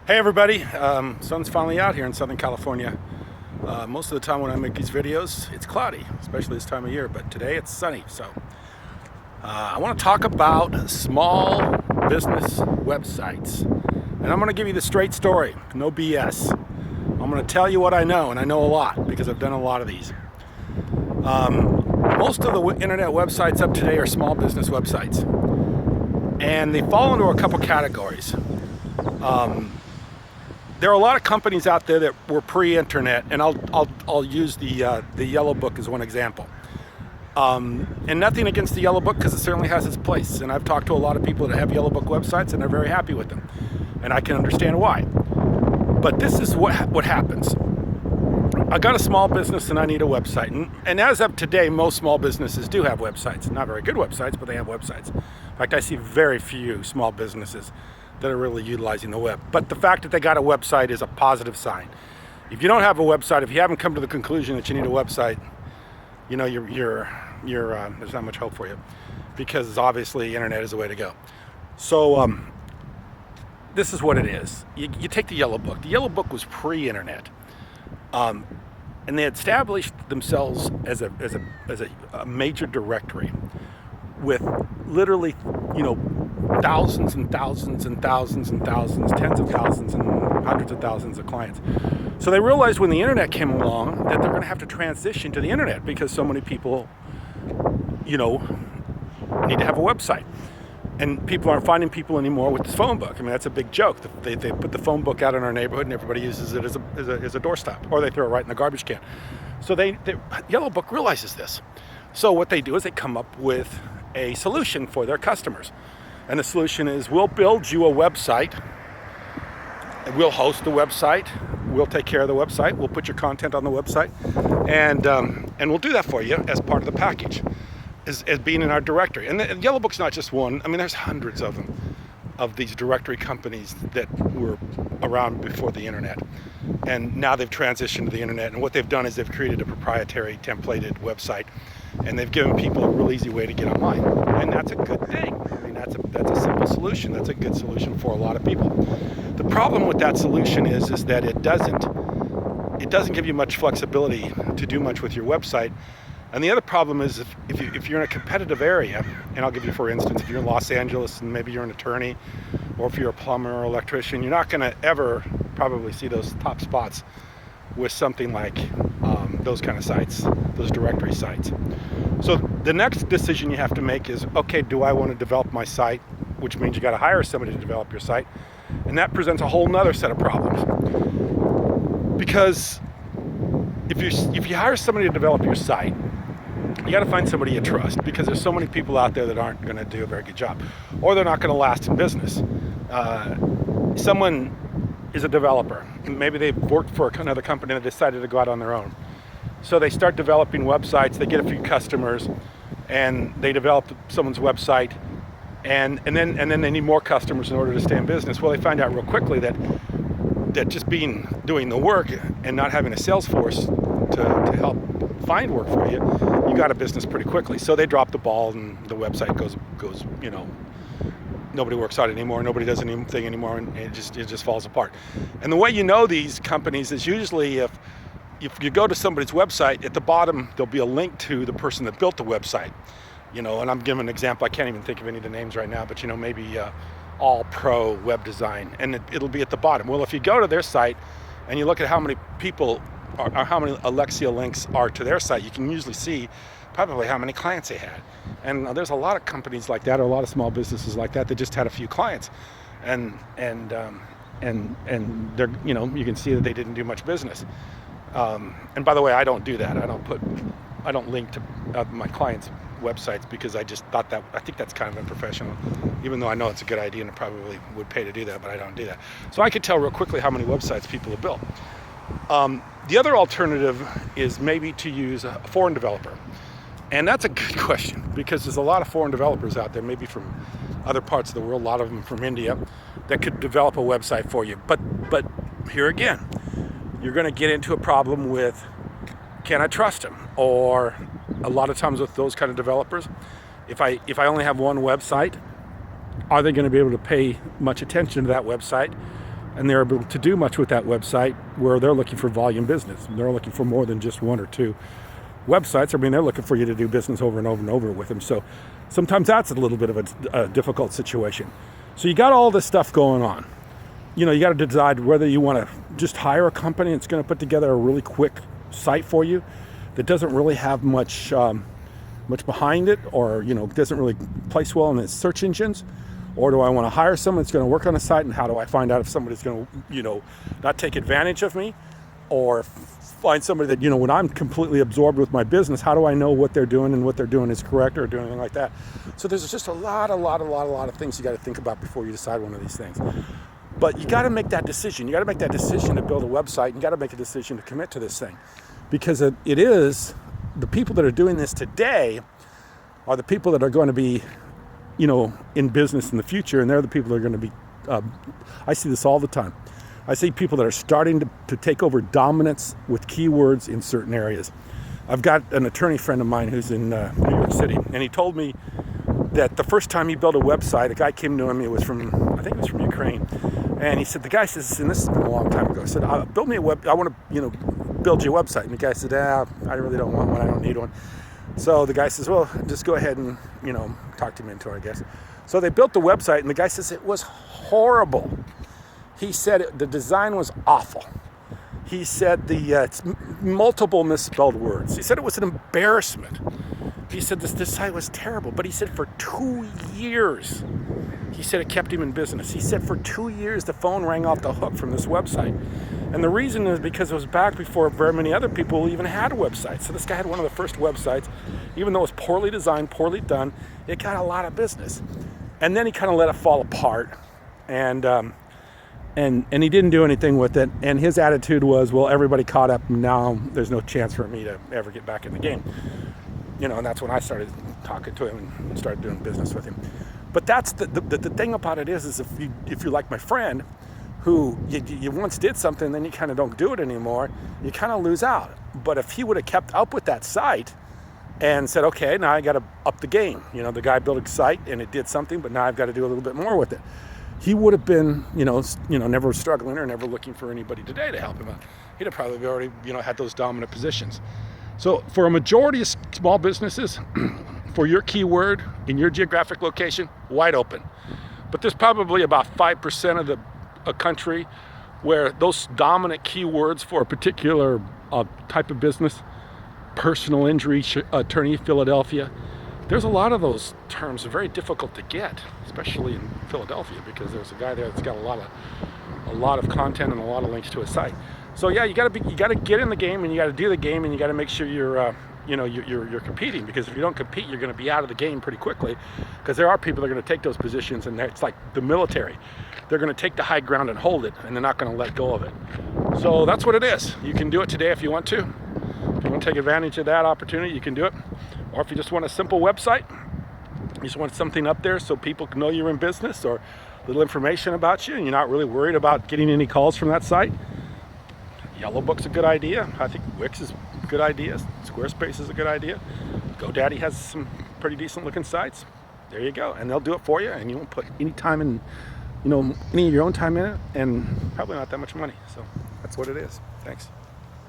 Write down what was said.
Hey everybody, sun's finally out here in Southern California. Most of the time when I make these videos, it's cloudy, especially this time of year, but today it's sunny. So I want to talk about small business websites. And I'm going to give you the straight story, no BS. I'm going to tell you what I know, and I know a lot because I've done a lot of these. Most of the internet websites up today are small business websites. And they fall into a couple categories. There are a lot of companies out there that were pre-internet, and I'll use the Yellow Book as one example. And nothing against the Yellow Book, because it certainly has its place. And I've talked to a lot of people that have Yellow Book websites, and they're very happy with them. And I can understand why. But this is what happens. I got a small business and I need a website. And as of today, most small businesses do have websites. Not very good websites, but they have websites. In fact, I see very few small businesses that are really utilizing the web. But the fact that they got a website is a positive sign. If you don't have a website, if you haven't come to the conclusion that you need a website, you know, there's not much hope for you, because obviously internet is the way to go. So this is what it is. You take the Yellow Book. The Yellow Book was pre-internet, and they established themselves as a major directory with literally, thousands and thousands and thousands and thousands, tens of thousands and hundreds of thousands of clients. So they realized when the internet came along that they're going to have to transition to the internet because so many people, need to have a website. And people aren't finding people anymore with the phone book. I mean, that's a big joke. They put the phone book out in our neighborhood and everybody uses it as a doorstop, or they throw it right in the garbage can. So Yellow Book realizes this. So what they do is they come up with a solution for their customers. And the solution is, we'll build you a website, and we'll host the website, we'll take care of the website, we'll put your content on the website, and we'll do that for you as part of the package, as being in our directory. And the Yellow Book's not just one. I mean, there's hundreds of them, of these directory companies that were around before the internet. And now they've transitioned to the internet, and what they've done is they've created a proprietary templated website, and they've given people a real easy way to get online. And that's a good thing. I mean, that's a simple solution. That's a good solution for a lot of people. The problem with that solution is that it doesn't give you much flexibility to do much with your website. And the other problem is if you're in a competitive area, and I'll give you, for instance, if you're in Los Angeles and maybe you're an attorney, or if you're a plumber or electrician, you're not going to ever probably see those top spots with something like those kind of sites, those directory sites. So the next decision you have to make is, okay, do I want to develop my site? Which means you got to hire somebody to develop your site. And that presents a whole nother set of problems. Because if you hire somebody to develop your site, you got to find somebody you trust, because there's so many people out there that aren't going to do a very good job, or they're not going to last in business. Someone is a developer, and maybe they've worked for another company and decided to go out on their own. So they start developing websites, they get a few customers, and they develop someone's website, and then they need more customers in order to stay in business. Well, they find out real quickly that just doing the work and not having a sales force to help find work for you, you got a business pretty quickly. So they drop the ball, and the website goes, nobody works on it anymore, nobody does anything anymore, and it just falls apart. And the way you know these companies is usually if you go to somebody's website, at the bottom there'll be a link to the person that built the website. And I'm giving an example, I can't even think of any of the names right now, but maybe All Pro Web Design, and it'll be at the bottom. Well, if you go to their site and you look at how many people or how many Alexia links are to their site, you can usually see probably how many clients they had. And there's a lot of companies like that, or a lot of small businesses like that just had a few clients, and they're you can see that they didn't do much business. And by the way, I don't do that. I don't link to my clients' websites, because I think that's kind of unprofessional, even though I know it's a good idea and it probably would pay to do that, but I don't do that. So I could tell real quickly how many websites people have built. The other alternative is maybe to use a foreign developer. And that's a good question, because there's a lot of foreign developers out there, maybe from other parts of the world, a lot of them from India, that could develop a website for you. But here again, you're going to get into a problem with, can I trust them? Or a lot of times with those kind of developers, if I only have one website, are they going to be able to pay much attention to that website? and they're able to do much with that website where they're looking for volume business. They're looking for more than just one or two websites. I mean, they're looking for you to do business over and over and over with them. So sometimes that's a little bit of a difficult situation. So you got all this stuff going on. You know, you got to decide whether you want to just hire a company that's going to put together a really quick site for you that doesn't really have much behind it, or, you know, doesn't really place well in the search engines. Or do I want to hire someone that's going to work on a site, and how do I find out if somebody's going to, you know, not take advantage of me, or find somebody that, you know, when I'm completely absorbed with my business, how do I know what they're doing and what they're doing is correct, or doing anything like that? So there's just a lot of things you got to think about before you decide one of these things. But you got to make that decision. You got to make that decision to build a website, and you got to make a decision to commit to this thing, because it is the people that are doing this today are the people that are going to be, you know, in business in the future, and they're the people that are going to be, I see this all the time. I see people that are starting to take over dominance with keywords in certain areas. I've got an attorney friend of mine who's in New York City, and he told me that the first time he built a website, a guy came to him, I think it was from Ukraine, and he said, the guy says, and this has been a long time ago, he said, build me a I want to, you know, build you a website. And the guy said, I really don't want one, I don't need one. So the guy says, well, just go ahead and, you know, talk him into it, I guess. So they built the website, and the guy says it was horrible. He said the design was awful. He said it's multiple misspelled words. He said it was an embarrassment. He said this site was terrible, but he said for 2 years, he said it kept him in business. He said for 2 years, the phone rang off the hook from this website. And the reason is because it was back before very many other people even had a website. So this guy had one of the first websites. Even though it was poorly designed, poorly done, it got a lot of business. And then he kind of let it fall apart. And he didn't do anything with it. And his attitude was, well, everybody caught up. Now there's no chance for me to ever get back in the game. You know, and that's when I started talking to him and started doing business with him. But that's the thing about it is if you're like my friend, who you once did something, then you kind of don't do it anymore, you kind of lose out. But if he would have kept up with that site and said, okay, now I got to up the game. You know, the guy built a site and it did something, but now I've got to do a little bit more with it. He would have been, you know, never struggling or never looking for anybody today to help him out. He'd have probably already, you know, had those dominant positions. So for a majority of small businesses, for your keyword in your geographic location, wide open. But there's probably about 5% of a country where those dominant keywords for a particular type of business, personal injury attorney, Philadelphia, there's a lot of those terms are very difficult to get, especially in Philadelphia, because there's a guy there that's got a lot of content and a lot of links to his site. So yeah, you got to get in the game, and you got to do the game, and you got to make sure you're competing, because if you don't compete, you're going to be out of the game pretty quickly, because there are people that are going to take those positions, and it's like the military. They're going to take the high ground and hold it, and they're not going to let go of it. So that's what it is. You can do it today if you want to. If you want to take advantage of that opportunity, you can do it. Or if you just want a simple website, you just want something up there so people can know you're in business, or a little information about you, and you're not really worried about getting any calls from that site. Yellowbook's a good idea. I think Wix is a good idea. Squarespace is a good idea. GoDaddy has some pretty decent looking sites. There you go. And they'll do it for you, and you won't put any time in, any of your own time in it, and probably not that much money. So that's what it is. Thanks.